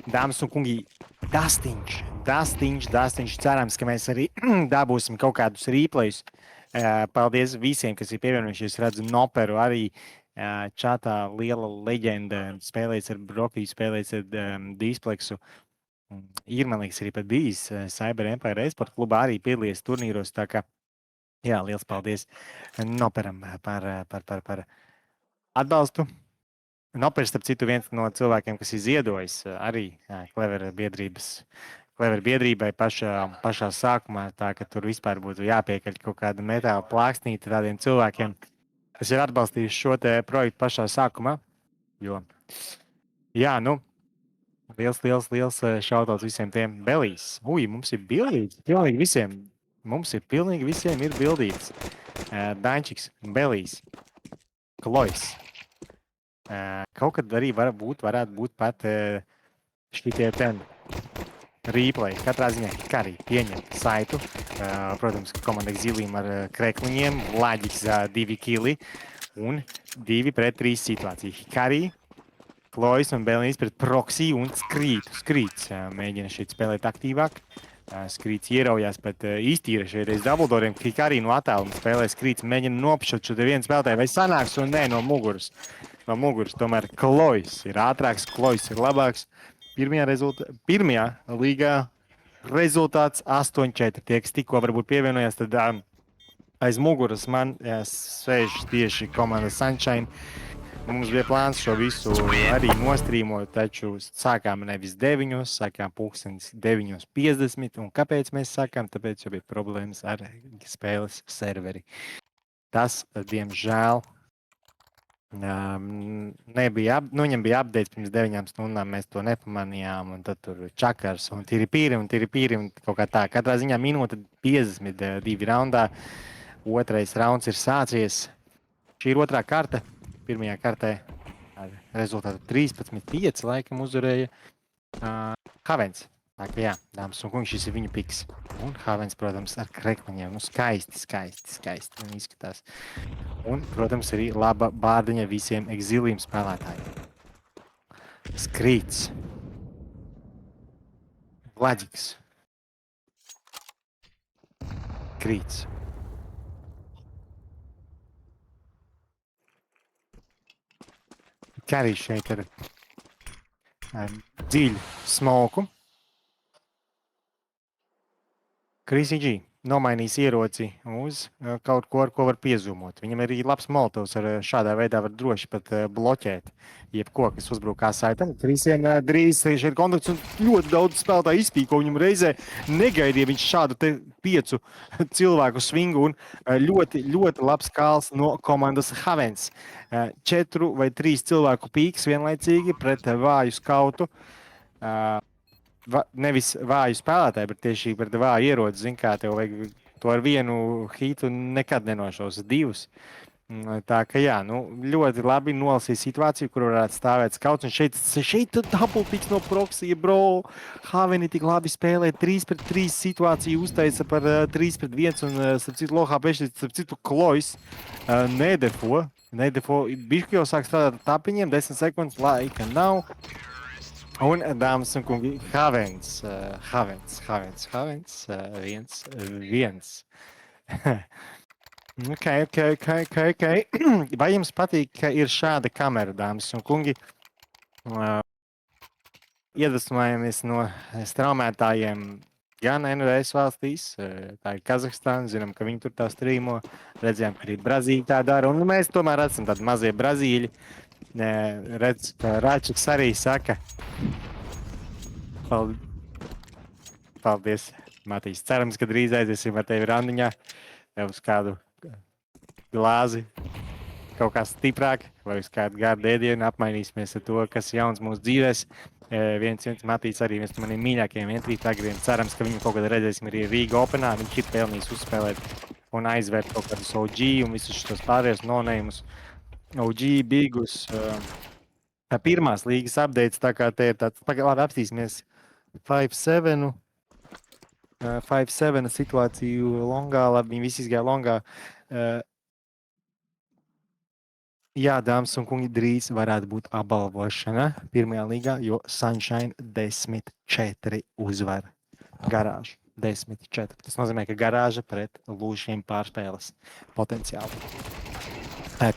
Dāmas un kungi, Dustīņš. Cerams, ka mēs arī dabūsim kaut kādus replays. Paldies visiem, kas ir pievienojušies. Redzu, Noperu arī čatā liela leģenda. Spēlējis ar Brokiju, spēlējis ar Displeksu. Ir, man liekas, arī pat bijis Cyber Empire Esport klubā, arī piedalījies turnīros. Tā kā, jā, liels paldies Noperam par atbalstu. Nopers, starp citu, viens no cilvēkiem, kas ir ziedojis arī Clever biedrībai pašā sākumā, tā ka tur vispār būtu jāpiekaļ kaut kāda metāla plāksnīte tādiem cilvēkiem, kas ir atbalstījuši šo te projektu pašā sākumā. Jo, jā, nu, liels šautauts visiem tiem Belīs. Mums ir bildīts, pilnīgi visiem. Mums ir pilnīgi visiem ir bildīts. Daņčiks, Belīs, Klojs. Kaut kad arī varētu būt pat šitie ten replay. Katrā ziņā Hikari pieņem saitu. Protams, ka komanda Exilium ar krekliņiem, Laģiks 2 kili un 2 pret 3 situācija. Hikari, Klojas un Belīs pret Proxy un Skrīts. Mēģina šeit spēlēt aktīvāk. Skrīts ieraujās pat iztīra šeit reiz Dumbledoriem. Hikari no attāluma spēlē Skrīts, mēģina nopšot šo te vienu spēlētāju, vai sanāks un nē no muguras. No muguras tomēr Klojs ir ātrāks, Klojs ir labāks. Pirmajā līgā rezultāts 8-4. Tie, kas tikko varbūt pievienojās, tad aiz muguras man sēž tieši komanda Sunshine. Mums bija plāns šo visu arī nostrīmot, taču sākām nevis 9, sākām 9:50. Un kāpēc mēs sākām? Tāpēc, jo bija problēmas ar spēles serveri. Tas, diemžēl, nebija, viņam bija updates pirms 9 stundām, mēs to nepamanījām, un tad tur čakars un tiripīri, un kaut kā tā. Katrā ziņā minūte 52 raundā, otrais rauns ir sācies. Šī ir otrā karta, pirmajā kartē ar rezultātu 13-5 laikam uzvarēja Havens. Tā kā jā, dāmas un kungi, šis ir viņa piks. Un Havens, protams, ar krekliņiem. Nu, skaisti viņi izskatās. Un, protams, arī laba bārdiņa visiem Exilium spēlētājiem. Skrīts. Laģiks. Krīts. Karī šeit ar dziļu smoku. Krīsī G nomainīs ieroci uz kaut ko, ar ko var piezūmot. Viņam ir arī labs molotovs, ar šādā veidā var droši pat bloķēt jebko, kas uzbruk kā saitam. Krīsiem drīz šeit kontakts un ļoti daudz spēlētāju izpīko. Viņam reizē negaidīja viņš šādu te 5 cilvēku svingu un ļoti labs kāls no komandas Havens. 4 vai 3 cilvēku pīks vienlaicīgi pret vāju skautu. Nevis vāju spēlētāju, bet tieši pret vāju ieroci. Zin kā, tev vajag to ar vienu hitu nekad nenošaus 2. Tā ka jā, nu, ļoti labi nolasīja situāciju, kur varētu stāvēt skauts. Un šeit double picks no Proxy, bro. Haveni tik labi spēlē 3 pret 3 situāciju, uztaisa par 3 pret 1. Un, starp citu, Lohā Pešļi, starp citu, Klojs nedefo. Bišķi jau sāk strādāt ar tapiņiem, 10 sekundes laika nav. Un, dāmas un kungi, Havens, 1-1. Ok. Vai jums patīk, ka ir šāda kamera, dāmas un kungi? Iedvesmojamies no straumētājiem gan NVS valstīs, tā ir Kazahstāna, zinām, ka viņi tur tā strīmo, redzējām, ka arī Brazīļa tā dara, un mēs tomēr esam tādi mazie Brazīļi. Redz, ka Rāčiks arī saka. Paldies, Matīs. Cerams, ka drīz aiziesim ar tevi randiņā uz kādu glāzi, kaut kā stiprāk, vai uz kādu gārdu ēdienu, apmainīsimies ar to, kas jauns mūsu dzīvēs. Viens Matīs arī viens no maniem mīļākajiem vientrītāgriem. Cerams, ka viņu kaut kad redzēsim arī Rīga Openā. Viņš ir pelnījis uzspēlēt un aizvērt kaut kādus OG un visus šos pārējos nonējumus. OG, Bigus, pirmās līgas updates, tā kā te ir tāds, labi apstīsimies 5-7 situāciju longā, labi, viņi visi izgāja longā. Jā, dāmas un kungi, drīz varētu būt apbalvošana pirmajā līgā, jo Sunshine 10-4 uzvar garāžu. 10-4. Tas nozīmē, ka garāža pret lūšiem pārspēles potenciāli.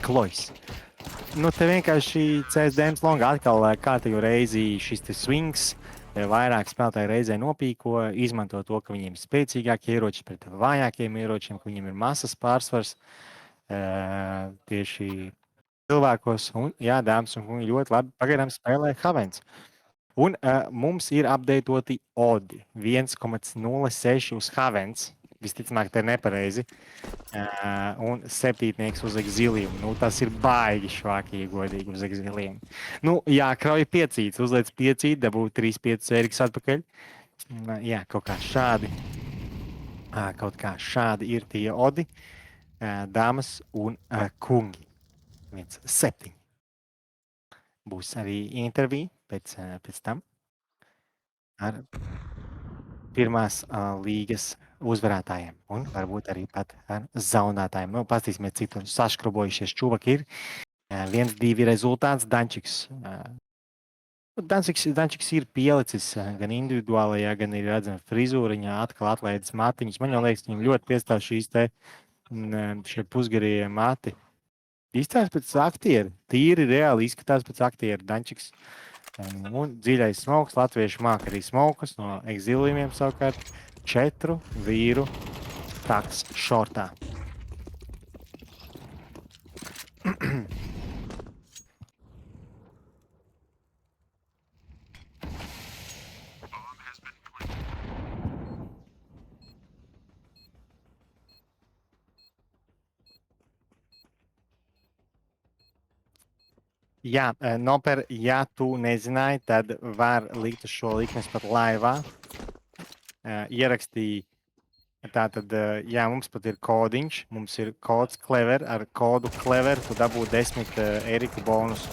Klojs. Nu, te vienkārši CSDMs longa atkal kārtīgi reizi šis te swings. Vairāk spēlētāji reizē nopīko, izmanto to, ka viņiem ir spēcīgākie ieroči pret vājākiem ieročiem, ka viņiem ir masas pārsvars. Tieši cilvēkos, un, jā, dāmas un kungi, ļoti labi pagaidām spēlē Havens. Un mums ir apdeitoti odi 1,06 uz Havens. Visticamāk, te ir nepareizi. Un septītnieks uz Exilium. Nu, tas ir baigi švāki, godīgi uz Exilium. Nu, jā, krauja piecīts, uzliec piecīt, dabū 3-5 Eriks atpakaļ. Jā, kaut kā šādi. Kaut kā šādi ir tie odi. Dāmas un kungi. 1-7. Būs arī intervija pēc tam ar pirmās līgas uzvarētājiem un varbūt arī pat ar zaudētājiem. Nu, pastīsimies, cik tur saškrobojušies čuvaki ir. 1-2 rezultāts. Dančiks ir pielicis gan individuālajā, gan ir redzams frizūriņā, atkal atlaides matiņas. Man jau liekas, viņam ļoti piestāv šie pusgarie mati. Izskatās pēc aktieri. Tīri reāli izskatās pēc aktieri. Dančiks. Un dziļais smoks. Latvieši māk arī smokus no Exiliumiem savukārt. 4 vīru taks šortā. Jā, Noper, ja tu nezināji, tad var likt uz šo likmes pat laivā. Ierakstīja, tātad, jā, mums pat ir kodiņš, mums ir kods Clever, ar kodu Clever tu dabū 10 Eriku bonusu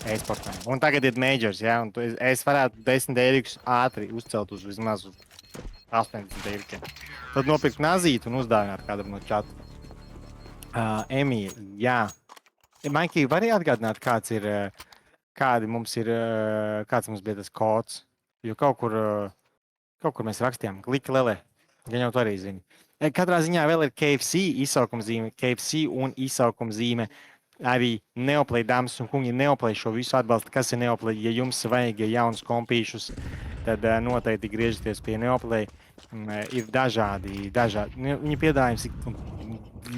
e-sportam. Un tagad ir Majors, jā, un es varētu 10 Erikus ātri uzcelt uz vismaz uz 80 Erikiem. Tad nopirkt nazīti un uzdāvināt kādam no čatu. Emīļa, jā. Maikī, vari atgādināt, kāds mums bija tas kods? Jo kaut kur mēs rakstījām, klika lelē. Gan jau tu arī zini. Katrā ziņā vēl ir KFC izsaukumzīme, KFC un izsaukumzīme. Arī Neoplay, dāmas un kungi, Neoplay šo visu atbalsta. Kas ir Neoplay? Ja jums vajag jaunus kompīšus, tad noteikti griežieties pie Neoplay. Ir dažādi. Viņa piedāvājums ir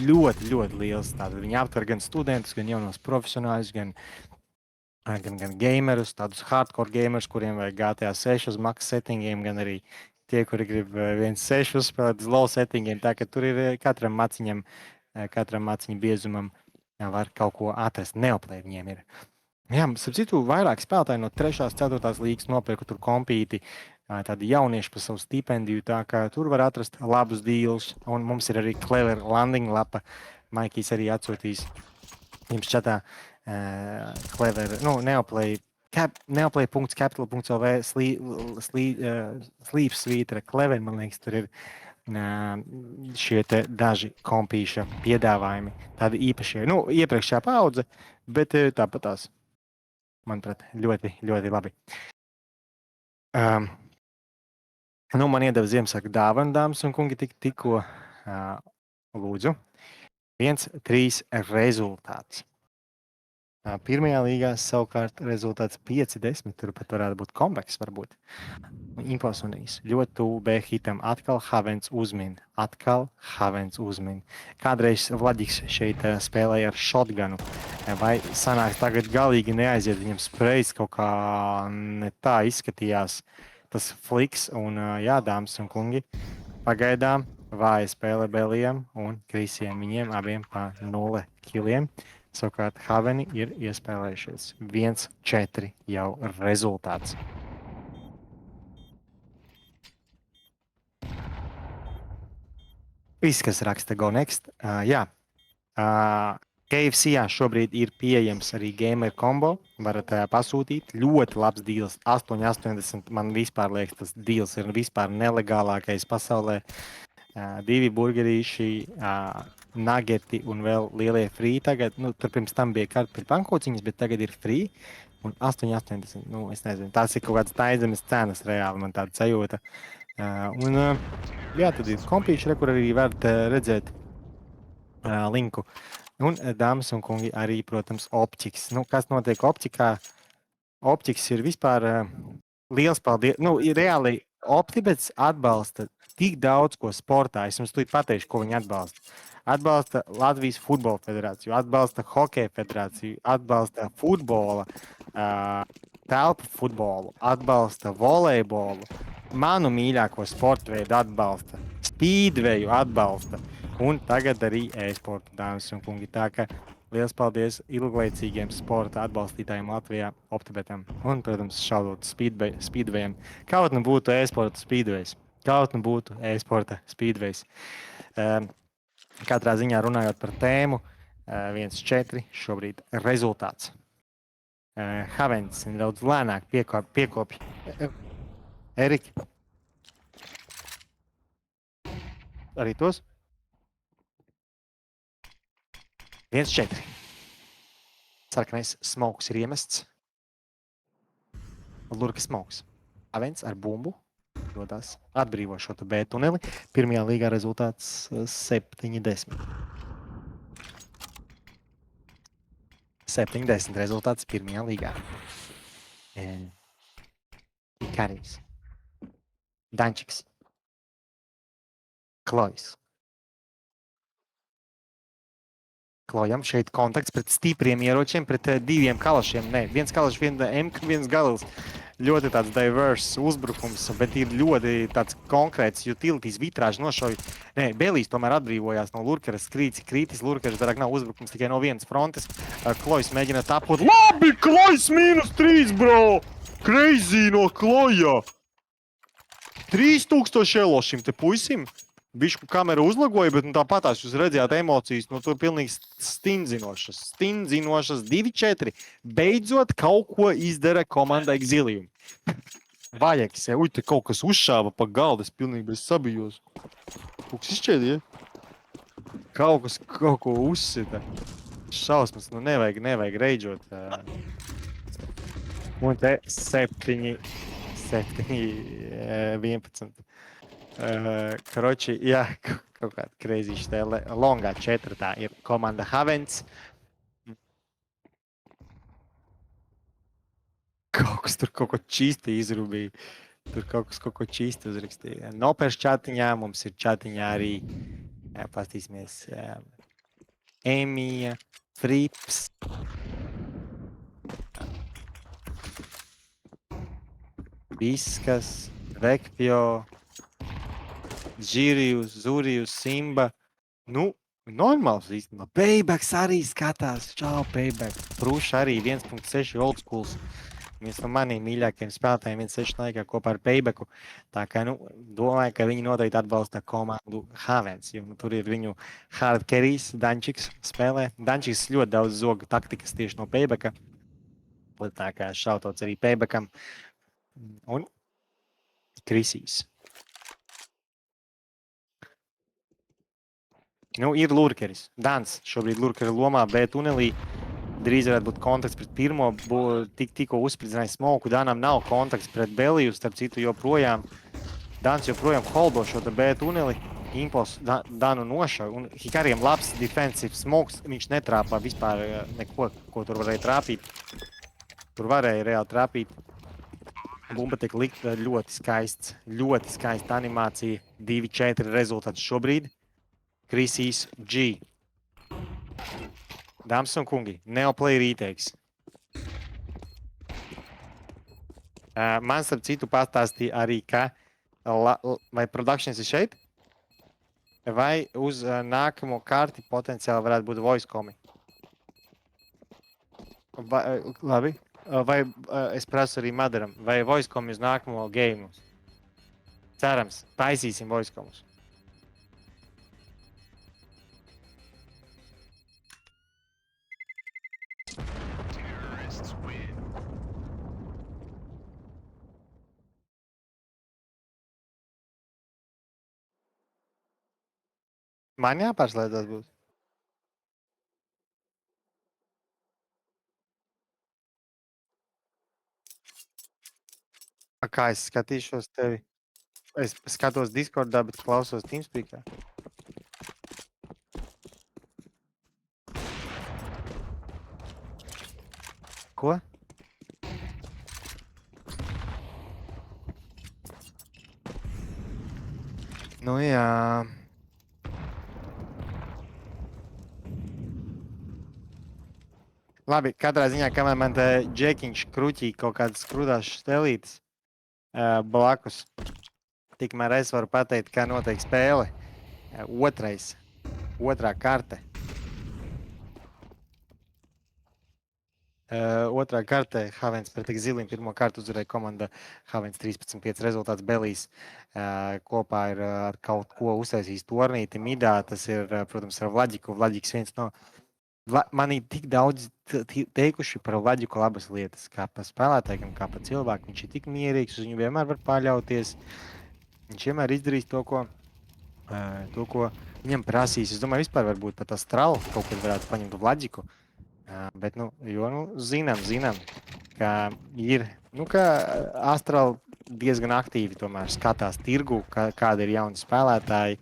ļoti, ļoti liels. Tātad viņi aptver gan studentus, gan jaunos profesionāļus, gan gamerus, tādus hardcore gamerus, kuriem vajag GTA 6 uz max settingiem, gan arī tie, kuri grib 1.6 uzspēlēt uz low settingiem. Tā ka tur ir katram maciņa biezumam var kaut ko atrast. Neoplay viņiem ir. Jā, starp citu, vairāk spēlētāji no 3. 4. līgas nopirka tur kompīti, tādi jaunieši par savu stipendiju, tā kā tur var atrast labus dīlus, un mums ir arī Clever landing lapa. Maikijs arī atsūtīs jums čatā Clever, neoplay.capital.lv slīpsvītra Clever, man liekas, tur ir šie te daži kompīša piedāvājumi, tādi īpašie, iepriekšējā paudze, bet tāpat tās. Manuprāt, ļoti, ļoti labi. Man iedeva Ziemassvētku dāvanu, dāmas un kungi, tikko lūdzu. 1-3 rezultāts. Pirmajā līgā savukārt rezultāts 5-10. Tur pat varētu būt komplekss, varbūt. Imposunīs. Ļoti tuvu B hitam. Atkal Havens uzmin. Kādreiz Vladiks šeit spēlēja ar shotgunu. Vai sanāks tagad galīgi neaiziet, viņam sprejs kaut kā ne tā izskatījās tas fliks. Un jā, dāmas un kungi, pagaidām vāja spēle Belijam un Krisiem. Viņiem abiem pa 0 kiliem. Savukārt Haveni ir iespēlējušies 1-4 jau rezultāts. Viss, kas raksta Go Next. Jā, KFC šobrīd ir pieejams arī gamer combo. Varat pasūtīt. Ļoti labs deals. 8,80. Man vispār liekas, tas deals ir vispār nelegālākais pasaulē. 2 burgerīši, nageti un vēl lielie free tagad. Nu, tur pirms tam bija karti pret bankociņas, bet tagad ir free. Un 8,80. Nu, es nezinu, tās ir kaut kādas taiszemes cenas reāli, man tāda sajūta. Jā, tad ir kompīši, kur arī varat redzēt linku. Un, dāmas un kungi, arī, protams, optiks. Nu, kas notiek optikā? Optiks ir vispār liels paldies. Nu, reāli Optibets atbalsta tik daudz ko sportā. Es jums tūlīt pateikšu, ko viņi atbalsta. Atbalsta Latvijas Futbola Federāciju, atbalsta Hokeja Federāciju, atbalsta futbola, telpu futbolu, atbalsta volejbolu, manu mīļāko sporta veidu atbalsta, speedveju atbalsta un tagad arī e-sporta, dāmas un kungi. Tā kā liels paldies ilglaicīgiem sporta atbalstītājiem Latvijā, Optibetam un, protams, šaudot speedvejiem. Kaut nu būtu e-sporta speedvejs. Kaut nu būtu e-sporta speedvejs. Katrā ziņā runājot par tēmu, 1-4 šobrīd rezultāts. Havens daudz lēnāk piekopja. Eriki. Arī tos? 1-4. Sarkanais smoks ir iemests. Lurka smoks. Havens ar bumbu dodas atbrīvo šo B tuneli. Pirmajā līgā rezultāts 7-10. 7-10 rezultāts pirmajā līgā. Karijs. Dančiks. Klojs. Klojam šeit kontakts pret stipriem ieročiem, pret diviem kalašiem. Nē, viens kalašs, viens galils. Ļoti tāds diverse uzbrukums, bet ir ļoti tāds konkrēts utilities vitrāžu nošauj. Nē, Belijs tomēr atbrīvojās no Lurkeras, krītis Lurkeras, darāk nav uzbrukums tikai no vienas frontes. Klojs mēģina tapot. Labi, Klojs -3, bro! Crazy no Kloja! 3000 elo šim te puisim. Bišku kamera uzlagoja, bet tāpatās jūs redzējāt emocijas, tur pilnīgi stindzinošas. 2-4. Beidzot kaut ko izdara komanda Exilium. Vajag sev, te kaut kas uzšāva pa galdu, es pilnīgi bez sabijos. Kaut kas izšķēdīja? Kaut ko uzsita. Šausmas, nevajag reidžot. Un te 7-11. Kroči, jā, kaut kāda crazy štēle. Longā 4. ir komanda Havens. Kaut kas tur kaut ko čīsti izrubīja. Tur kaut ko čīsti uzrakstīja. Nopērš čatiņā, mums ir čatiņā arī, pastīsimies, Emija, Frips. Biskas, Vekpjo, Džirijus, Zurijus, Simba. Nu, normāls īstenībā. Paybacks arī skatās. Čau, Payback. Prūš arī 1.6 old schools. Viens no maniem mīļākajiem spēlētājiem 1.6 laikā kopā ar Paybacku. Tā kā, domāju, ka viņi noteikti atbalsta komandu Havens, jo tur ir viņu hard carries, Dančiks spēlē. Dančiks ļoti daudz zoga taktikas tieši no Paybacka. Tā kā šautots arī Paybackam. Un Krisīs. Ir Lurkeris. Dans šobrīd Lurkera lomā B tunelī. Drīz varētu būt kontakts pret pirmo. Tikko uzspridzināja smoku. Danam nav kontakts pret Beliju. Starp citu joprojām. Dans joprojām holdo šo B tuneli. Impuls Danu nošauj. Un Hikariem labs defensive smoks. Viņš netrāpā vispār neko, ko tur varēja trāpīt. Tur varēja reāli trāpīt. Bumba tiek likta ļoti skaists. Ļoti skaista animācija. 2-4 rezultāts šobrīd. Krisīs G. Dāmas un kungi, Neoplay reteiks. Man starp citu pastāstīja arī, ka vai productions ir šeit? Vai uz nākamo karti potenciāli varētu būt voice-komi? Labi. Vai es prasu arī Madaram, vai voice-komi uz nākamo game? Cerams, taisīsim voice-komus. Man jāpārslēdzās būs. Kā es skatīšos tevi? Es skatos Discordā, bet klausos TeamSpeakā. Ko? Nu jā. Labi, katrā ziņā, kamēr man te džekiņš kruķī kaut kādas krūtās stelītes blakus, tikmēr es varu pateikt, kā notiek spēle. Otrā karte. Otrā kartē Havens pret Zilim pirmo kārtu uzvarēja komanda Havens 13-5 rezultāts Belīs. Kopā ir ar kaut ko uztaisījis turnīti midā. Tas ir, protams, ar Vlaģiku. Vlaģiks viens no... Man ir tik daudz teikuši par Vlaģiku labas lietas, kā par spēlētājiem, kā par cilvēku. Viņš ir tik mierīgs, uz viņu vienmēr var paļauties. Viņš vienmēr izdarīs to, ko viņam prasīs. Es domāju, vispār varbūt pat Astralu kaut kad varētu paņemt Vlaģiku. Bet, zinām, ka ir, ka Astral diezgan aktīvi tomēr skatās tirgu, kāda ir jauni spēlētāji,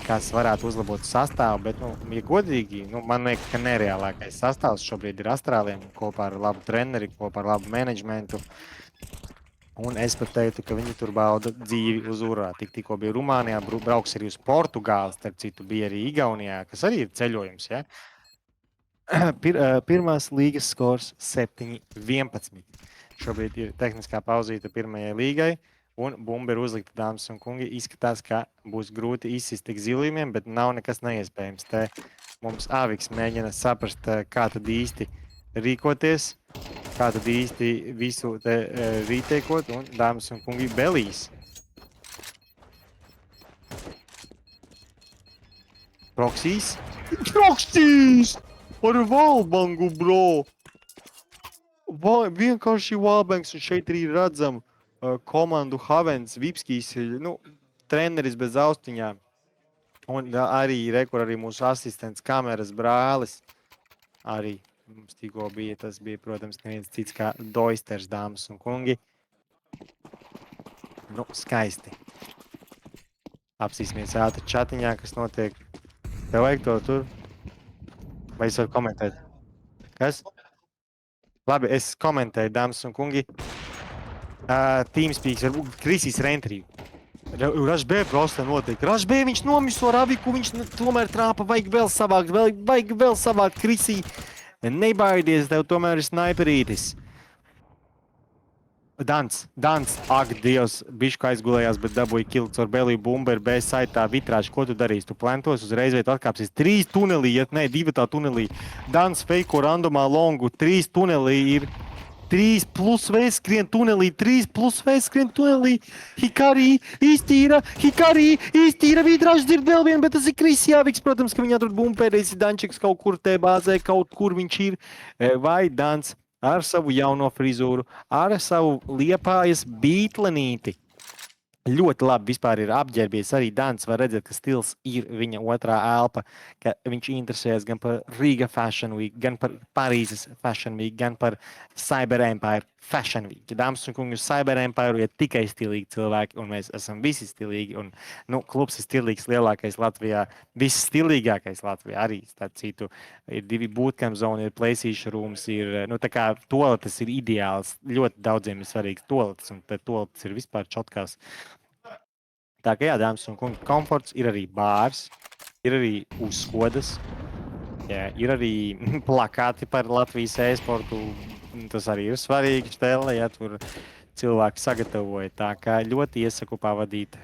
kas varētu uzlabot sastāvu, bet, ja godīgi, man liekas, ka nereālākais sastāvs šobrīd ir Astrāliem kopā ar labu treneri, kopā ar labu menedžmentu. Un es pat teiktu, ka viņi tur bauda dzīvi uz urā. Tikko bija Rumānijā, brauks arī uz Portugāli, starp citu bija arī Igaunijā, kas arī ir ceļojums, ja? Pirmās līgas skors 7-11. Šobrīd ir tehniskā pauzīte pirmajai līgai, un bumba ir uzlikta, dāmas un kungi. Izskatās, ka būs grūti izsist tik zilījumiem, bet nav nekas neiespējams. Te mums Āviks mēģina saprast, kā tad īsti rīkoties, kā tad īsti visu te rīteikot, un dāmas un kungi Belīs. Proksīs! Ar Valbangu, bro! Vienkārši Valbangs, un šeit arī redzam komandu Havens, Vipskijs, treneris bez austiņām. Un arī, kur arī mūsu asistents kameras brālis. Arī mums tikko bija, tas bija, protams, neviens cits kā Doisters, dāmas un kungi. Skaisti. Apsīsimies ātri čatiņā, kas notiek. Tev vajag to tur? Vai es varu komentēt? Kas? Labi, es komentēju, dāmas un kungi. TeamSpeaks ar Krisīs Rentriju. Ražbē prosta notiek. Ražbē viņš nomiso Raviku, viņš tomēr trāpa, vajag vēl savākt Krisī. Nebaidies, tev tomēr ir snaiperītis. Dans, ak, Dievs, bišķi aizgulējās, bet dabūja kilts ar Beliju bumbu, ir bez saitā vitrāži. Ko tu darīsi? Tu plantos uzreiz vai tu atkāpsies? 3 tunelī, ja ne, 2 tunelī. Dans feiko randomā longu, 3 tunelī ir 3 plus V skrien tunelī, 3 plus V skrien tunelī. Hikari iztīra, vitrāži dzird vēl vienu, bet tas ir Kris Jāviks, protams, ka viņā tur bumbu pēdējais ir Dančiks kaut kur te bāzē, kaut kur viņš ir. Vai Dans ar savu jauno frizūru, ar savu Liepājas bītlenīti. Ļoti labi vispār ir apģērbies. Arī Dans var redzēt, ka stils ir viņa otrā elpa, ka viņš interesējas gan par Riga Fashion Week, gan par Parīzes Fashion Week, gan par Cyber Empire Fashion Week. Dāmas un kungi, uz Cyber Empire ir tikai stilīgi cilvēki, un mēs esam visi stilīgi. Un, klubs ir stilīgs, lielākais Latvijā, viss stilīgākais Latvijā arī. Starp citu, ir 2 bootcamp zoni, ir PlayStation rooms, ir, tā kā toaletes ir ideāls. Ļoti daudziem ir svarīgs toaletes, un toaletes ir vispār čotkās. Tā kā jā, dāmas un kungi, komforts, ir arī bārs, ir arī uzskodas, ir arī plakāti par Latvijas e-sportu. Tas arī ir svarīgi stēle, ja tur cilvēki sagatavoja. Tā kā ļoti iesaku pavadīt,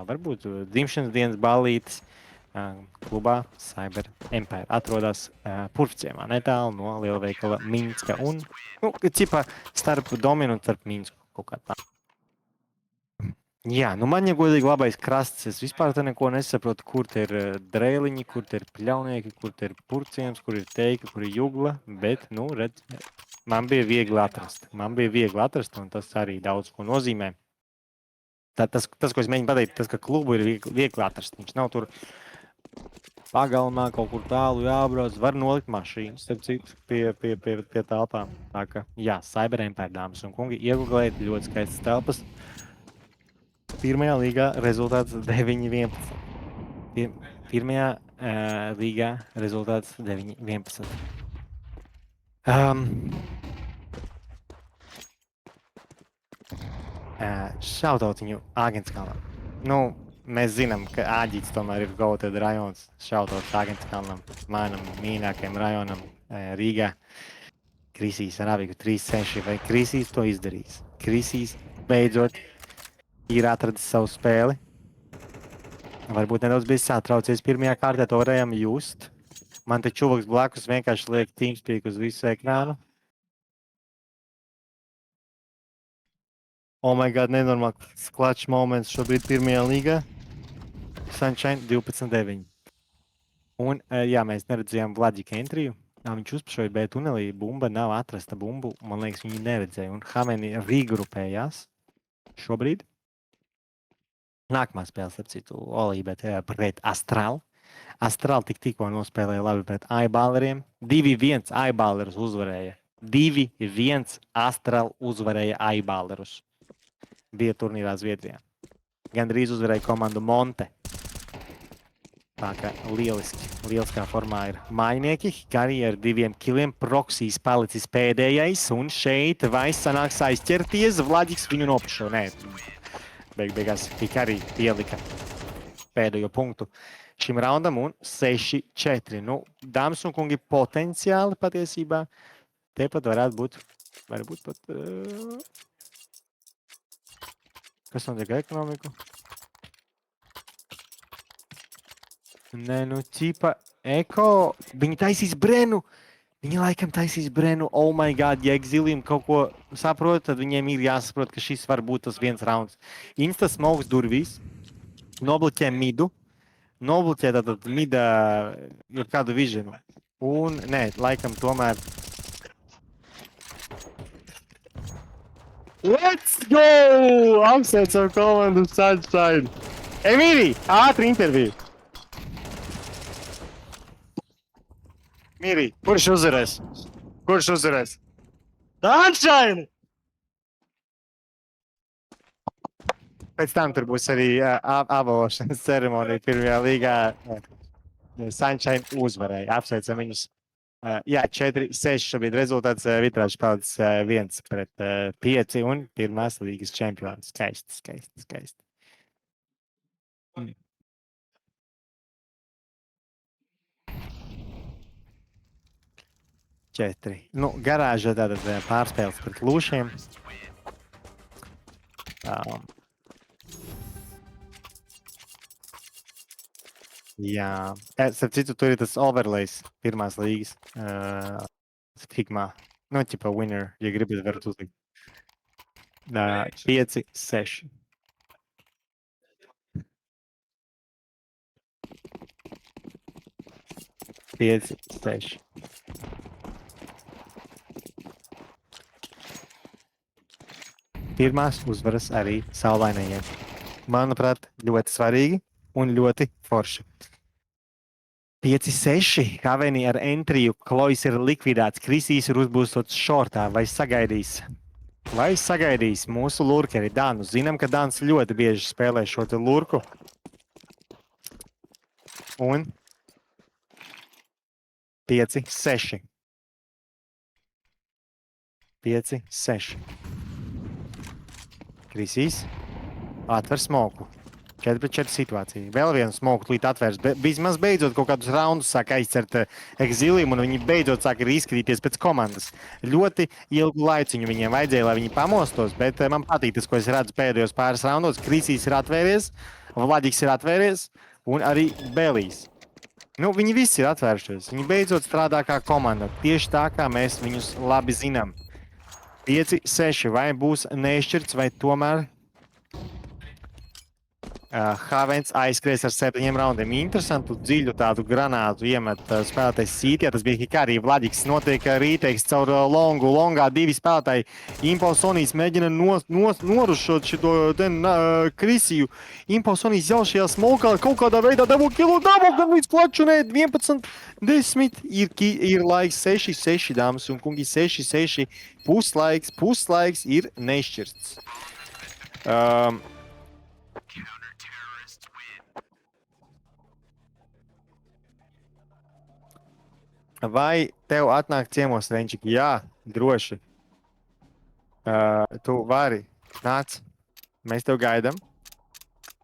varbūt dzimšanas dienas ballītes klubā Cyber Empire. Atrodas Purvciemā, netālu no lielveikala Minska un, cipā starp Dominu un starp Minsku kaut kā tā. Jā, man ja godīgi labais krasts, es vispār te neko nesaprotu, kur te ir drēliņi, kur te ir pļaunieki, kur te ir Purciems, kur ir Teika, kur ir Jugla, bet, redz, man bija viegli atrast, un tas arī daudz ko nozīmē. Tas, ko es mēģinu pateikt, tas, ka klubu ir viegli atrast, viņš nav tur pagalmā kaut kur tālu jābrauc. Var nolikt mašīnu, starp citu, pie telpām. Tā kā, jā, Cyberempire, dāmas un kungi, iegooglēt ļoti skaistas telpas. Pirmajā līgā rezultāts 9-11. Pirmajā līgā rezultāts 9-11. Šautautiņu Āgenskalnam. Nu, mēs zinām, ka Āģīts tomēr ir goated rajons. Šautauts Āgenskalnam, manam mīļākajam rajonam Rīgā. Krisīs ar Avigu 3-6. Vai Krisīs to izdarīs? Krisīs beidzot ir atradis savu spēli. Varbūt nedaudz bija satraucies pirmajā kārtā, to varējām just. Man te čuvaks blakus vienkārši liek TeamSpeak uz visu ekrānu. Oh my god, nenormāls clutch moments šobrīd pirmajā līgā. Sunshine 12-9. Un, jā, mēs neredzējām Vladika entriju. Viņš uzpašoja B tunelī, bumba nav atrasta bumbu. Man liekas, viņi neredzēja. Un Hameni regrupējās šobrīd. Nākamā spēle, starp citu, Olībēt pret Astral. Astral tikko nospēlēja labi pret Aiballeriem. 2-1 Aiballerus uzvarēja. 2-1 Astral uzvarēja Aiballerus. Bija turnīrā Zviedrijā. Gandrīz uzvarēja komandu Monte. Tā kā lieliskā formā ir mājnieki. Arī ar 2 kiliem Proksijs palicis pēdējais. Un šeit vai sanāks aizķerties. Vladiks viņu nopašo. Nē, beigās tik arī pielika pēdējo punktu šim raundam. Un 6-4. Nu, dāmas un kungi, potenciāli patiesībā. Tepat varētu būt. Varbūt pat... Kas notiek ar ekonomiku? Nē, nu, ķipa, Eko, viņi taisīs Brenu. Viņi laikam taisīs Brenu. Oh my god, ja Exilium kaut ko saprot, tad viņiem ir jāsaprot, ka šis var būt tas viens rauns. Insta smokes durvīs, nobloķē midu, nobloķē tātad mida ir kādu viženu. Un, nē, laikam tomēr... Let's go! Apsveicam komandu Sunshine. Emīri, ātri interviju. Mīri, kurš uzvarēs? Kurš uzvarēs? Sunshine! Pēc tam tur būs arī apbalvošanas ceremonija pirmajā līgā. Sunshine uzvarēja. Apsveicam viņus. Jā, 4-6 šobrīd rezultāts. Vitrāžs palicis 1-5 un pirmās līgas čempions. Skaisti. Četri. Nu, garāža tātad pārspēles pret lūšiem. Jā. Starp citu, tur ir tas overlays pirmās līgas. Figmā. Nu, ķipa winner, ja gribat, varat uzlikt. 5-6. Pirmās uzvaras arī saulainajiem. Manuprāt, ļoti svarīgi un ļoti forši. 5-6. Haveni ar entriju. Klojs ir likvidēts. Krisīs ir uzbūstots šortā. Vai sagaidīs mūsu lurkeri Danu? Zinām, ka Dans ļoti bieži spēlē šo te lurku. Un 5-6. 5-6. Krisīs atver smoku. 4-4 situācija. Vēl vienu smoku tūlīt atvērs. Vismaz beidzot kaut kādus raundus sāk aizcert Exilium, un viņi beidzot sāk arī izskatīties pēc komandas. Ļoti ilgu laiciņu viņiem vajadzēja, lai viņi pamostos, bet man patīk tas, ko es redzu pēdējos pāris raundos. Krisīs ir atvēries, Vladiks ir atvēries, un arī Belijs. Nu, viņi visi ir atvēršies. Viņi beidzot strādā kā komanda. Tieši tā, kā mēs viņus labi zinām. 5-6. Vai būs nešķirts, vai tomēr Havens aizskries ar 7 raundiem. Interesantu dziļu tādu granātu iemet spēlētājs Sītijā. Tas bija arī Vladiks. Notiek rīteiks caur longu. Longā 2 spēlētāji. Impulsonijas mēģina norušot šito Krisiju. Impulsonijas jau šajā smolkā kaut kādā veidā dabū kilu gan līdz klaču. Nē, 11, 10. Ir laiks 6-6, dāmas un kungi. 6-6. Puslaiks ir nešķirts. Vai tev atnāk ciemos, Renčiki? Jā, droši. Tu vari. Nāc. Mēs tev gaidam.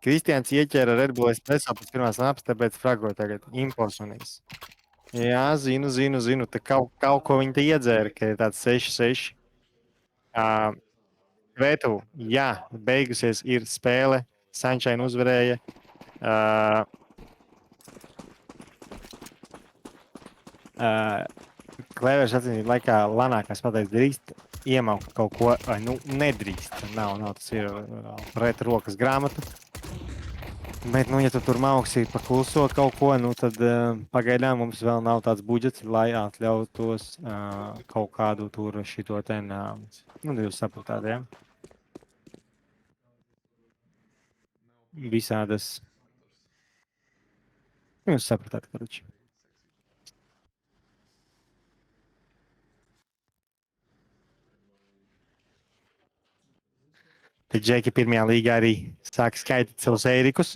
Kristians ieķēra Red Bull espresso pēc pirmās napas, tāpēc frago tagad. Imposunīs. Jā, zinu. Te kaut ko viņi te iedzēra, ka ir tāds 6-6. Vētu, jā, beigusies ir spēle. Sunshine uzvarēja. Klevers atzīmīt laikā lanākās pateiks drīkst iemaukt kaut ko, nu nedrīkst, nav, tas ir pret rokas grāmatu. Bet, nu, ja tu tur mauksi pa kluso kaut ko, nu tad pagaidām mums vēl nav tāds budžets, lai atļautos kaut kādu tur šito ten, nu, jūs sapratāt, ja? Visādas, jūs sapratāt, karuči. Tad Džeki pirmajā līgā arī sāk skaitīt savus eirikus.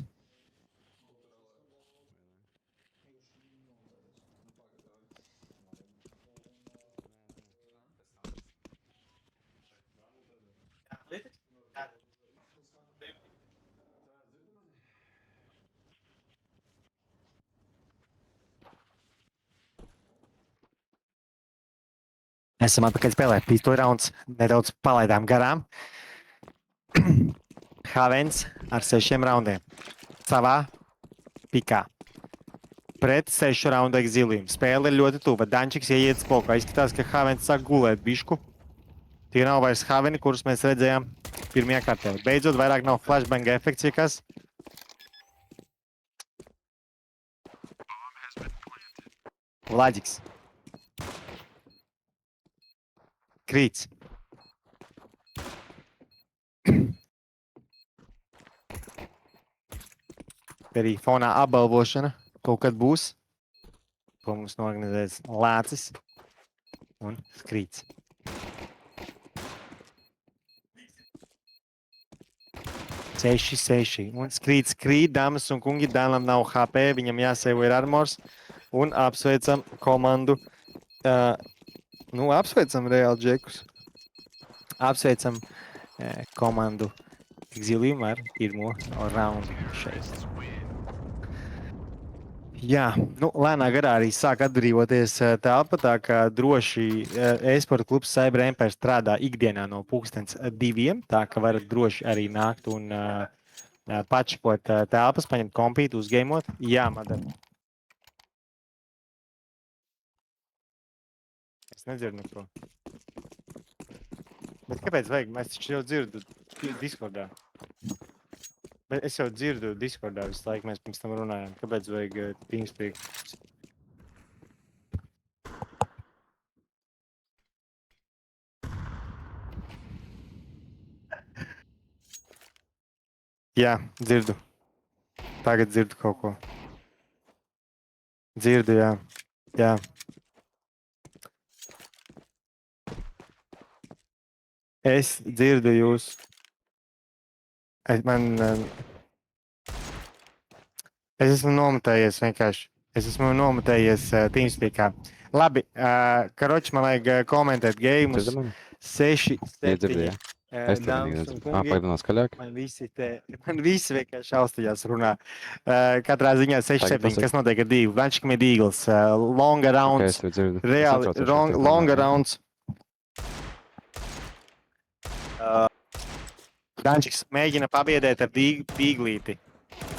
Esam atpakaļ spēlē. Pīstoja rauns nedaudz palaidām garām. Havens ar 6 raundiem. Savā pikā. Pret 6 raundu ekzīlījumu. Spēle ir ļoti tuva. Dančiks ieiet spokā. Izskatās, ka Havens sāk gulēt bišku. Tie nav vairs Haveni, kurus mēs redzējām pirmajā kārtē. Beidzot, vairāk nav flashbang efekts, ja kas. Vladiks. Krīts. Arī fonā apbalvošana kaut kad būs. To mums norganizēs Lācis un Skrīts. Seši. Un Skrīts krīt, dāmas un kungi. Dēlam nav HP, viņam jāseivo ir armors. Un apsveicam komandu. Nu, apsveicam reāli džekus. Apsveicam komandu ekzīlījumu ar pirmo raundu šeit. Jā, nu, lēnā garā arī sāk atbrīvoties telpa, tā kā droši e-sporta klubs Cyber Empire strādā ikdienā no 2:00, tā ka varat droši arī nākt un pačipot telpas, paņemt kompītu, uzgeimot. Jā, Madara. Es nedzirdu neko. Bet kāpēc vajag? Mēs taču jau dzirdu Discordā. Bet es jau dzirdu Discordā visu laiku, mēs pirms tam runājām. Kāpēc vajag TeamSpeak? Jā, dzirdu. Tagad dzirdu kaut ko. Dzirdu, jā. Jā. Es dzirdu jūs. Es esmu nomatējies vienkārši. Es esmu nomatējies TeamSpeakā. Labi, karoči, man vajag komentēt geimus. 6, 7. Es tev nezinu. Pagaidinās skaļāk. Man visi vienkārši austījās runā. Katrā ziņā 6, 7. Kas notiek ar divu? Vančikam ir Eagles. Long rounds. Reāli, long rounds. Dančiks mēģina pabiedēt ar dīglīti.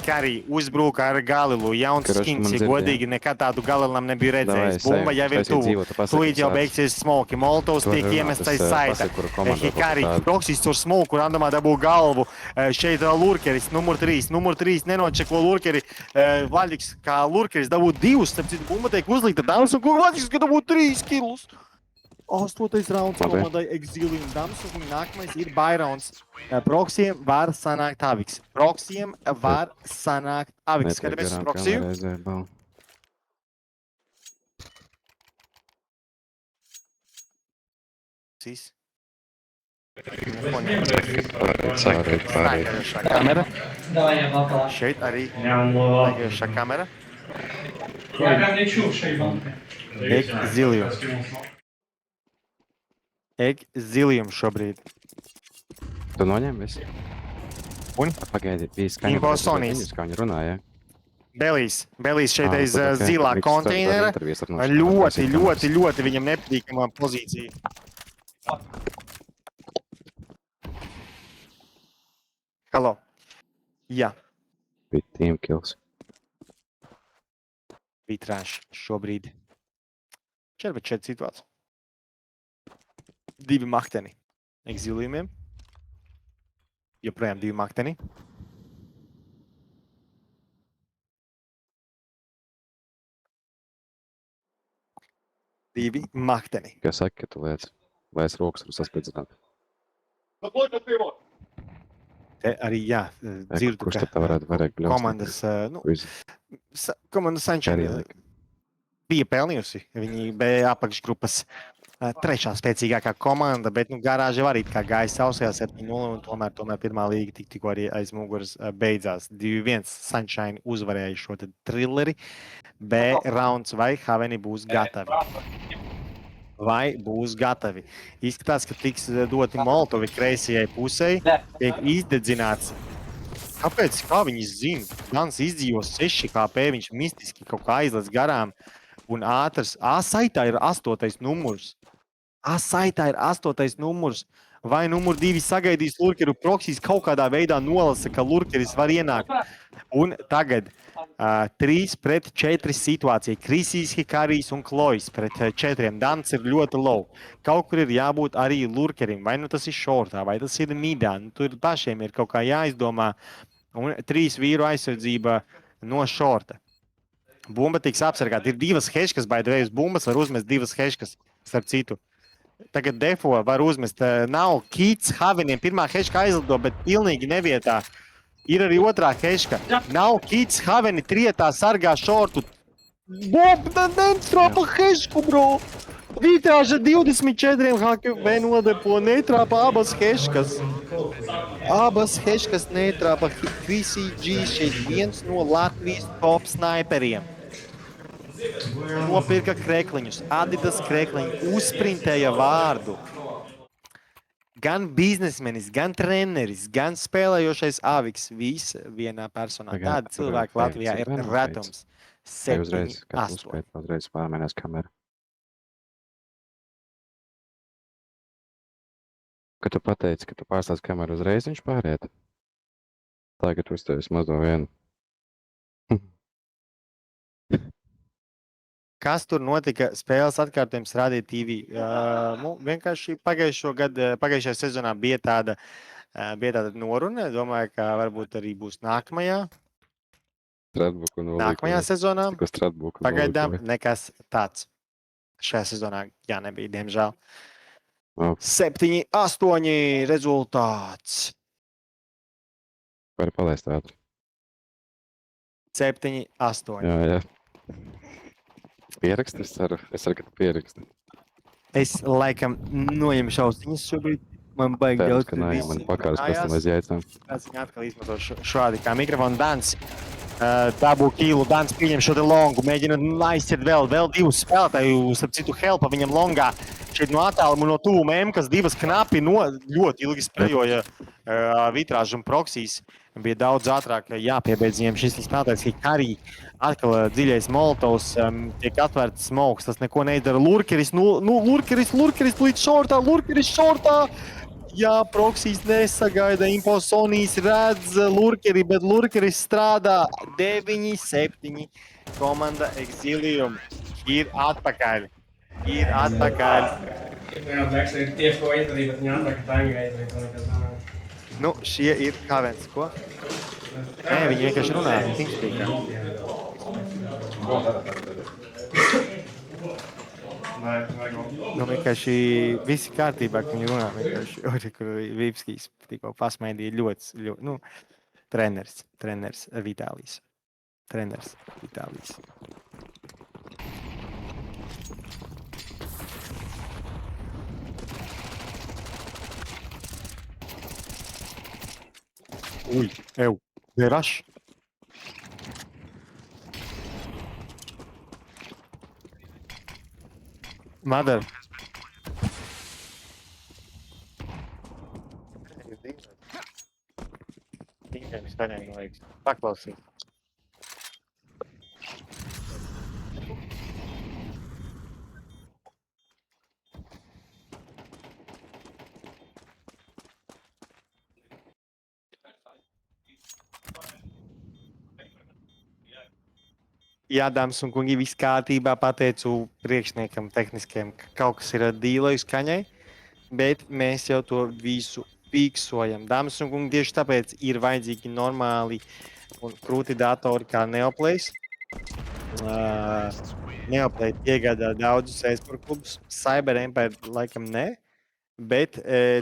Hikari uzbruka ar Galilu. Jauns Karoči, skins, man ja dzird, godīgi, nekad tādu Galilam nebija redzējis. Davai, Bumba jau ir taisiet tuvu. dzīvo, tu pasaki, Tūlīt jau sāc. beigsies smoki. Moltovs Tur tiek runā, iemests tas, aiz saita. pasaki, kura komanda būs Hikari, tāda. Proksīs tur smoku, randamā dabū galvu. Šeit Lurkeris, numur 3. Numur 3 nenočeko Lurkeri. Vaļģiks kā Lurkeris dabū 2. Starp citu, bumba tiek uzlikta dāmas un kungi Vaļģiks, ka dabū 3 kilus. 8. rauns Labi. komandai Exilium dāmas un kungi nākamais ir Bairons. Proksiem var sanākt Aviks. Proksiem var sanākt Aviks. Skatāmies uz Proksiju. Sis. Nākošā kamera. Šeit arī nākošā kamera. Я прям не чув, що й банки. Exilium. Exilium šobrīd. Tu noņem visi? Un? Pagaidi, bija skaņa. Infosonijas. Kā viņi runāja. Belīs šeit aiz zilā konteinera. Ļoti viņam nepatīkamā pozīcija. Halo. Jā, Bija team kills. vitrāš šobrīd. 4-4 situācija. 2 makteni. Exiliumiem. Joprojām 2 makteni. Divi makteni. Kā saka, ka tu liec rokas var saspridzināt. Te arī, jā, dzirdu, Kurš tad tā varētu bļaust? komandas, komandas Arī Sančēna liek. bija pelnījusi. Viņi bija apakšgrupas trešā spēcīgākā komanda, bet garāži var arī kā gāja sausajā 7-0 un tomēr pirmā līga tikko arī aiz muguras beidzās. 2-1 Sunshine uzvarēja šo te trilleri. B rauns vai Haveni būs gatavi? Vai būs gatavi? Izskatās, ka tiks doti Moltovi kreisajai pusei, tiek izdedzināts. Kāpēc? Kā viņi zina? Dans izdzīvo 6 KP, viņš mistiski kaut kā aizlec garām un ātrs. Saitā ir 8. numurs. Saitā ir 8. numurs. Vai numur 2 sagaidīs Lurkeru Proksīs kaut kādā veidā nolasa, ka Lurkeris var ienākt. Un tagad 3-4 situācija. Krisīs, Hikarijs un Klojs pret 4. Dans ir ļoti low. Kaut kur ir jābūt arī Lurkerim. Vai nu tas ir šortā, vai tas ir midā. Nu, tur pašiem ir kaut kā jāizdomā. Un 3 vīru aizsardzība no šorta. Bumba tiks apsargāta. Ir 2 heškas, baidvējas bumbas var uzmest 2 heškas, starp citu. Tagad defo var uzmest. Nav Kīts Haveniem. Pirmā heška aizlido, bet pilnīgi nevietā. Ir arī otrā heška. Nav Kīts Haveni trietā sargā šortu. Bumba netrāpa hešku, bro! Vitrāža 24 HKV nodepo, netrāpa abas heškas. Abas heškas netrāpa. Krisī G šeit viens no Latvijas top sniperiem. Nopirka krekliņus, Adidas krekliņu, uzprintēja vārdu. Gan biznesmenis, gan treneris, gan spēlējošais Aviks. Visi vienā personā. Tādi cilvēki Latvijā ir retums. Vai uzreiz, 7, kad 8. uzspēt, uzreiz pārmēnās kameru. Kad tu pateici, ka tu pārstāst kameru uzreiz, viņš pāriet. Tagad uztevis mazo vienu. Kas tur notika? Spēles atkārtojums rādīja TV. Vienkārši pagājušajā sezonā bija tāda noruna. Domāju, ka varbūt arī būs nākamajā sezonā. Pagaidām nekas tāds. Šajā sezonā nebija, diemžēl. 7-8 rezultāts. Vari palaist ātri. 7-8. Jā. Pieraksti, es ceru, ka tu pieraksti. Es laikam noņemšu austiņas šobrīd. Man baigi Cerams, daudz, ka nē, man pakaras pēc tam aiz jāicām. Kāds viņa atkal izmanto šādi kā mikrofonu Dans. Dabū kilu, Dans pieņem šo te longu, mēģina aizciet vēl 2 spēlētāju, starp citu helpa viņam longā. Šeit no attālumu no tuvu kas 2 knapi ļoti ilgi sprejoja vitrāžu un proksīs. Bija daudz ātrāk jāpiebeidz viņiem šis spēlētājs, ka arī atkal dziļais Molotovs, tiek atvērts smoks, tas neko neizdara. Lurkeris līdz šortā, Jā, proksijas nesagaida, imposonijas redz lurkeri, bet lurkeris strādā 9-7. Komanda Exilium ir atpakaļ. Ir atpakaļ. Jā, Blacks ir tieši ko izdarīja, bet viņi atraka timegate, vai to nekas nav. Nu, šie ir kā viens, ko? Nē, viņi vienkārši runā. Teamspeakā. Nu, vienkārši visi kārtībā, ka viņi runā. Vienkārši, kur Vīpskijs tikko pasmaidīja ļoti, nu, treneris Vitālijs. Treneris Vitālijs. Uj, Deraš. Mother. Paklausīt. Jā, dāmas un kungi, viss kārtībā. Pateicu priekšniekam, tehniskiem, ka kaut kas ir dīlējis skaņai, bet mēs jau to visu fiksojam. Dāmas un kungi, tieši tāpēc ir vajadzīgi normāli un krūti datori kā Neoplays. Neoplay iegādā daudzus e-sport klubus. Cyber Empire laikam ne. Bet,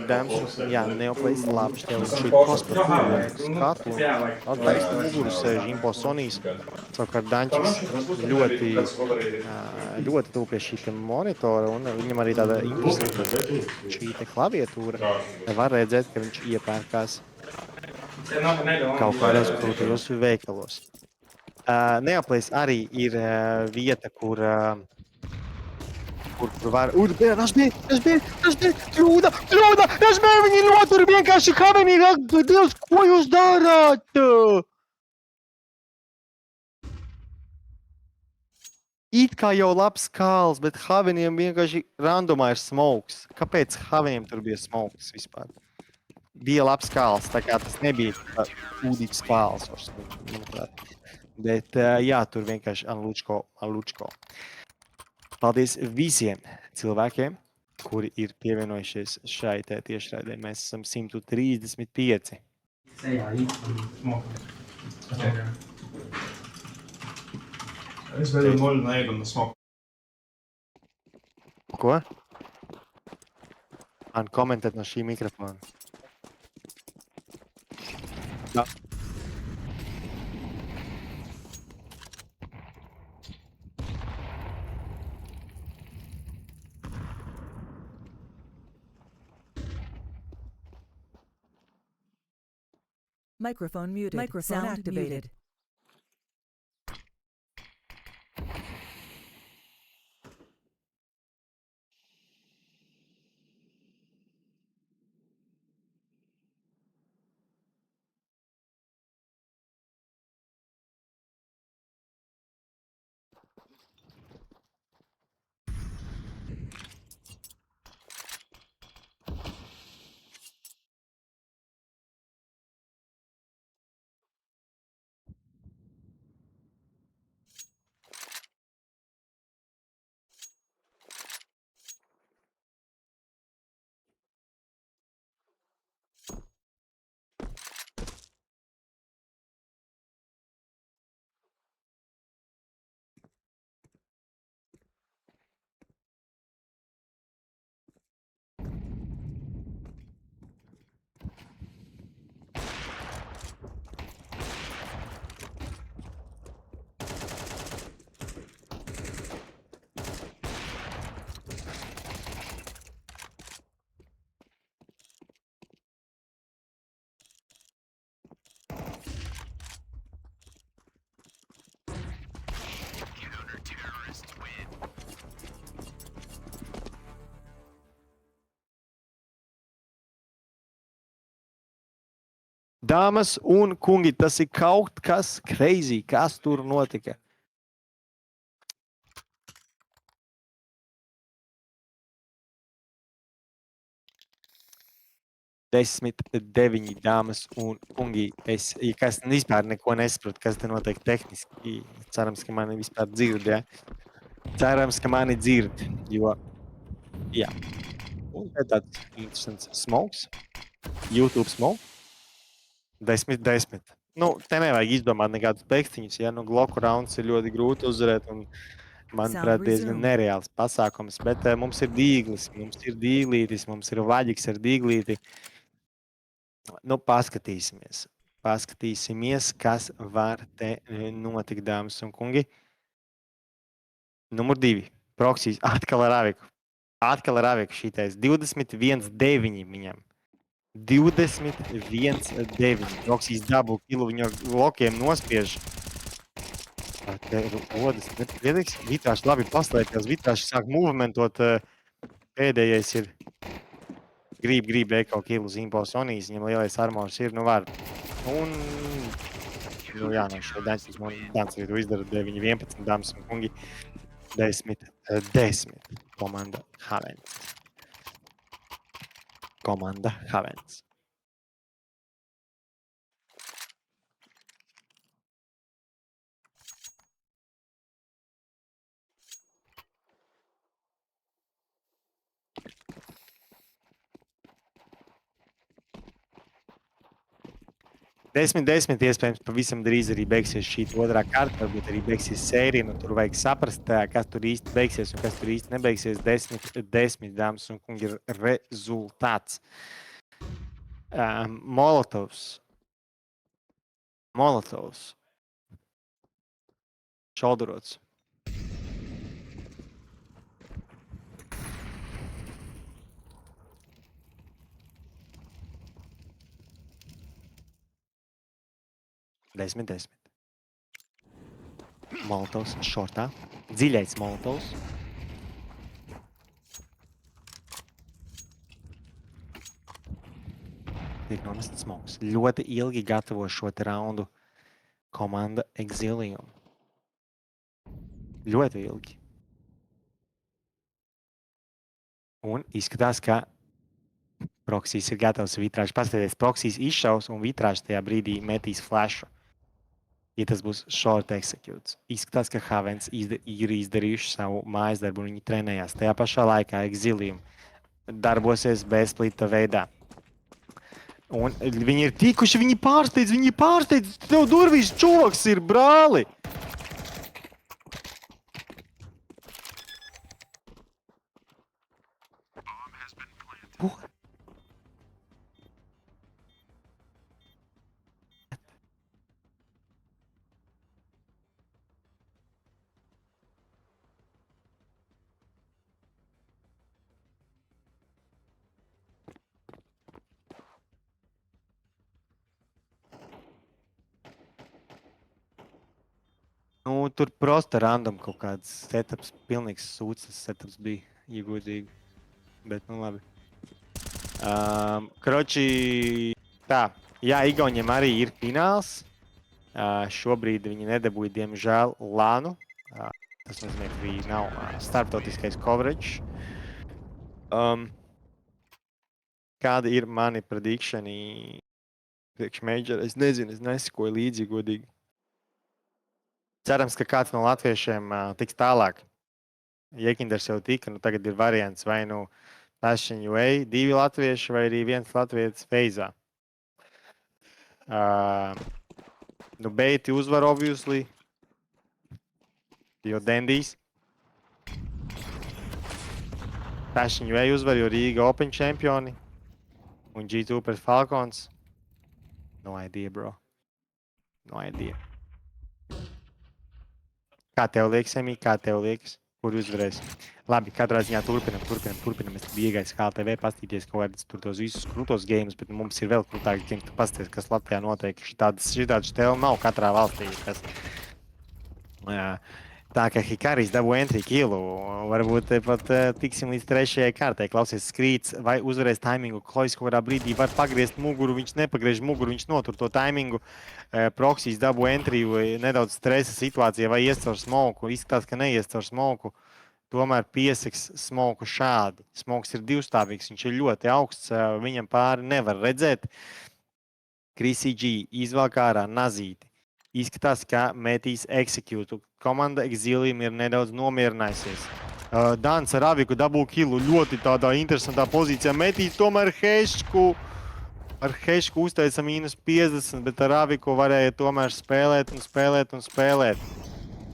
dāmas un kungi, jā, Neoplays labs tev šī kospara skatu. Atbaista muguru sēž imposonijas. Savukārt Dančiks ļoti tuvu pie šī monitora, un viņam arī tāda interesanta šī te klaviatūra. Var redzēt, ka viņš iepērkās kaut kādos krūtajos veikalos. Neoplays arī ir vieta, kur var... Kļūda! Viņi notur vienkārši kavenīgi! Dievs, ko jūs darāt? It kā jau labs kāls, bet Haveniem vienkārši randomā ir smokes. Kāpēc Haveniem tur bija smokes vispār? Bija labs kāls, tā kā tas nebija ūdīgs kāls. Bet jā, tur vienkārši Anlučko. Paldies visiem cilvēkiem, kuri ir pievienojušies šai tiešraidē. Mēs esam 135. Sejā, īsti smoka. Es vēl jau noļu neiedu un smoku. Ko? Man komentēt no šī mikrofona. Jā. Microphone muted. Microphone sound activated. Dāmas un kungi, tas ir kaut kas crazy, kas tur notika. 10-9, dāmas un kungi. Es, ja kas vispār neko nesaprotu, kas te notiek tehniski, cerams, ka mani vispār dzird, ja? Cerams, ka mani dzird, jo, jā. Un te tāds interesants smokes, YouTube smoke, 10-10. Nu, te nevajag izdomāt nekādus pēkstiņus, ja? Nu, Gloku rounds ir ļoti grūti uzvarēt un, manuprāt, diezgan nereāls pasākums, bet mums ir dīglis, mums ir dīglītis, mums ir vaģiks ar dīglīti. Nu, paskatīsimies. Paskatīsimies, kas var te notikt, dāmas un kungi. Numur 2. Proksijas atkal ar Aviku. Atkal ar Aviku šitais. 21-9 viņam. 21-9. Proksijas dabu kilu viņu ar lokiem nospiež. Te rodas nepriedīgs. Vitrāši labi paslēpjas. Vitrāši sāk movementot. Pēdējais ir grib Eko kilu Zimpo Sonijas. Viņam lielais armors ir, nu var. Un, nu jā, no šo Dancis arī to izdara 9-11, dāmas un kungi. 10-10. Komanda Havens. Komanda Havens. Desmit iespējams pavisam drīz arī beigsies šī otrā kārta, varbūt arī beigsies sērija, nu tur vajag saprast, kas tur īsti beigsies un kas tur īsti nebeigsies. 10, dāmas un kungi, ir rezultāts. Molotovs. Šolderots. Desmit. Molotovs šortā. Dziļais Molotovs. Tiek nomests smoks. Ļoti ilgi gatavo šo te raundu komanda Exilium. Ļoti ilgi. Un izskatās, ka Proksijas ir gatavs vitrāžu. Paskatieties, Proksijas izšaus un vitrāžu tajā brīdī metīs flashu. Ja tas būs short executes. Izskatās, ka Havens ir izdarījuši savu mājas darbu un viņi trenējās. Tajā pašā laikā Exilium darbosies bezsplita veidā. Un viņi ir tikuši, viņi pārsteidz, tev durvīs čoks ir, brāli! Nu, tur prosta random kaut kāds setups, pilnīgs sūds tas setups bija, iegodīgi. Bet, nu labi. Kroči, tā, jā, Igauniem arī ir fināls. Šobrīd viņi nedabūja, diemžēl, Lānu. Tas nozīmē, ka viņi nav starptautiskais coverage. Kāda ir mani predikšani priekš major? Es nezinu, es nesakoju līdzi, godīgi. Cerams, ka kāds no latviešiem tiks tālāk. Jekinders jau tika, nu tagad ir variants vai nu Passion UA, 2 latvieši vai arī 1 latvietis Feizā. Nu Beiti uzvar obviously, jo Dendijs. Passion UA uzvar, jo Rīga Open čempioni. Un G2 pret Falcons. No idea, bro. No idea. Kā tev liekas, Emī? Kā tev liekas? Kur uzvarēs? Labi, katrā ziņā turpinam. Es biju iegājis KLTV pastīties kaut kādus tur tos visus krūtos games, bet mums ir vēl krūtāki games. Tu pasties, kas Latvijā notiek. Šitāda štēla nav katrā valstī. Kas... Tā kā Hikaris dabū entry killu, varbūt pat tiksim līdz 3. kārtai. Klausies, skrīts vai uzvarēs taimingu. Klojas kaut kādā brīdī var pagriezt muguru, viņš nepagriež muguru, viņš notur to taimingu. Proksijas dabū entry vai nedaudz stresa situācija vai ies caur smoku. Izskatās, ka neies caur smoku. tomēr piesaks smoku šādi. Smoks ir divstāvīgs, viņš ir ļoti augsts, viņam pāri nevar redzēt. Chrissy G izvelk ārā nazīti. Izskatās, ka metīs execute. Komanda Exilium ir nedaudz nomierinājusies. Dans ar Aviku dabū kilu ļoti tādā interesantā pozīcijā. Metīs tomēr Hešku. Ar Hešku uzteica -50, bet ar Aviku varēja tomēr spēlēt.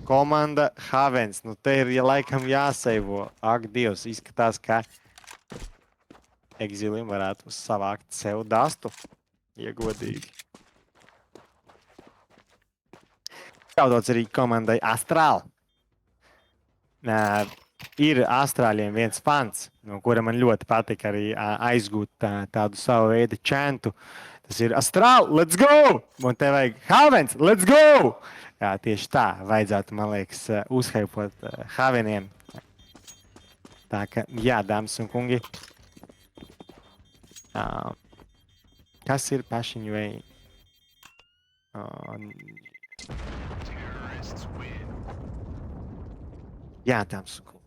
Komanda Havens. Nu te ir laikam jāseivo. Ak, Dievs, izskatās, ka Exilium varētu savākt sev dastu. Iegodīgi. Kaudots arī komandai Astral. Ir Astrāļiem viens fans, no kura man ļoti patika arī aizgūt tādu savu veidu čantu. Tas ir Astral, let's go! Un te vajag Havens, let's go! Jā, tieši tā vajadzētu, man liekas, uzhaipot Haveniem. Tā ka, jā, dāmas un kungi. Kas ir pašiņu vai? Jā, dāmas un kungi.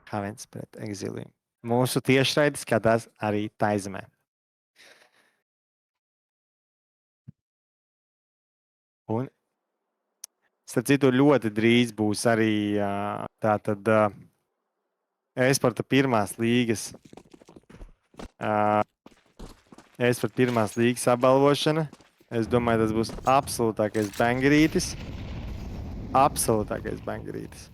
Havens pret Exilium. Mūsu tiešraidi skatās arī Taizemē. Un, starp citu, ļoti drīz būs arī tātad e-sporta pirmās līgas apbalvošana. Es domāju, tas būs absolūtākais bangerītis. Absolūtākais bangerītis.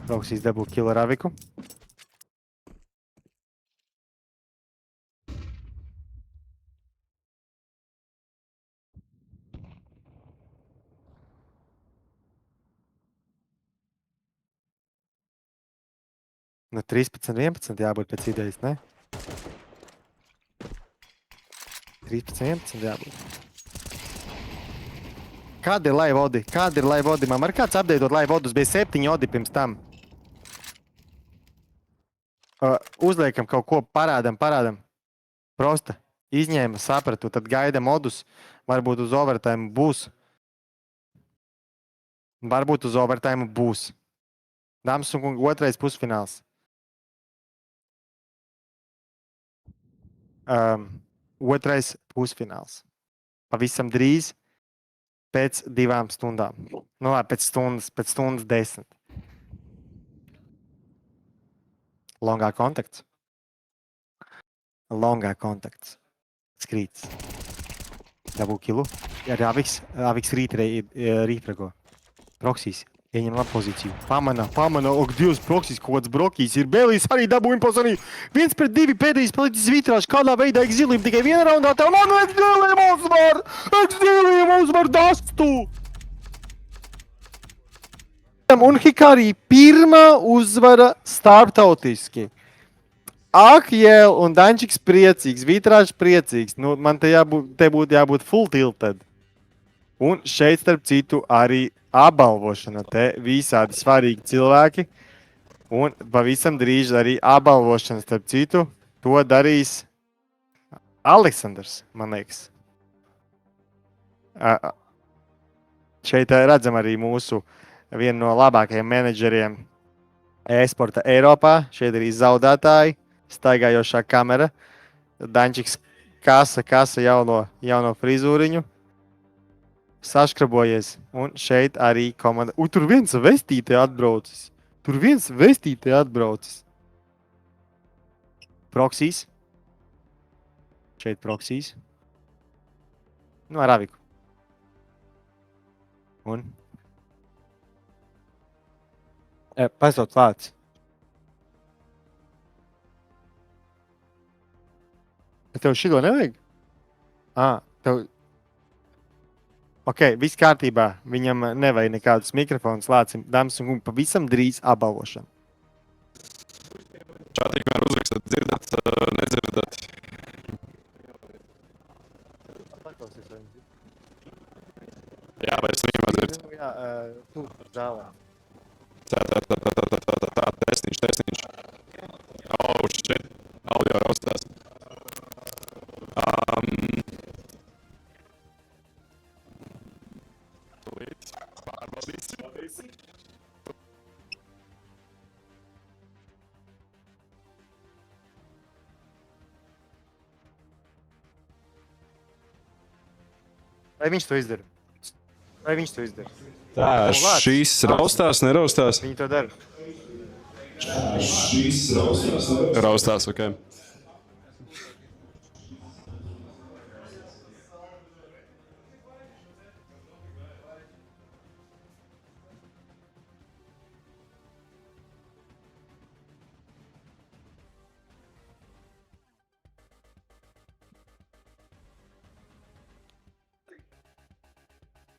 Proksīs dabū kilu ar Aviku. Nu, 13-11 jābūt pēc idejas, ne? 13-11 jābūt. Kādi ir live odi? Kādi ir live odi? Man var kāds updateot live odus? Bija 7 odi pirms tam. Uzliekam kaut ko, parādam. Prosta. Izņēma, sapratu, tad gaida modus. Varbūt uz overtime būs. Dāmas un kungi, otrais pusfināls. Otrais pusfināls. Pavisam drīz pēc 2 stundām. Nu, pēc stundas 10. Longā kontakts. Skrīts. Dabū kilu. Arī Aviks rītrego. Proksīs. Ieņem labu pozīciju. Pamana. Ok, Dievs, Proksīs, kaut kāds brokīs. Ir Bēlijs arī dabū imposanī. 1-2 pēdējais palicis vitrāžs. Kādā veidā Exilium tikai viena raundā tev. Man Exilium uzvar dastu! Un Hikari pirmā uzvara starptautiski. Ak, Jēl, un Dančiks priecīgs, Vitrāžs priecīgs. Nu, man te būtu jābūt full tilted. Un šeit, starp citu, arī apbalvošana. Te visādi svarīgi cilvēki. Un pavisam drīz arī apbalvošana, starp citu. To darīs Aleksandrs, man liekas. Šeit redzam arī mūsu vienu no labākajiem menedžeriem e-sporta Eiropā. Šeit arī zaudētāji, staigājošā kamera. Dančiks kasa jauno frizūriņu. Saškrabojies. Un šeit arī komanda. Tur viens vestītē atbraucis. Proksīs. Šeit Proksīs. Nu, ar Aviku. Un pasot vārds. Tev šito nevajag? Tev... Ok, viss kārtībā. Viņam nevajag nekādus mikrofonus lācim. Dāmas un kungi, pavisam drīz apbalvošana. Čā tikmēr uzrakstat, dzirdat, nedzirdat. Jā, vai es viņam dzird? Jā, tu zālē. Tā, testiņš. Vai viņš to izdara? Vai viņš to izdara? Tā, Vāc. šīs raustās, neraustās. Viņi to dara. Raustās, ok.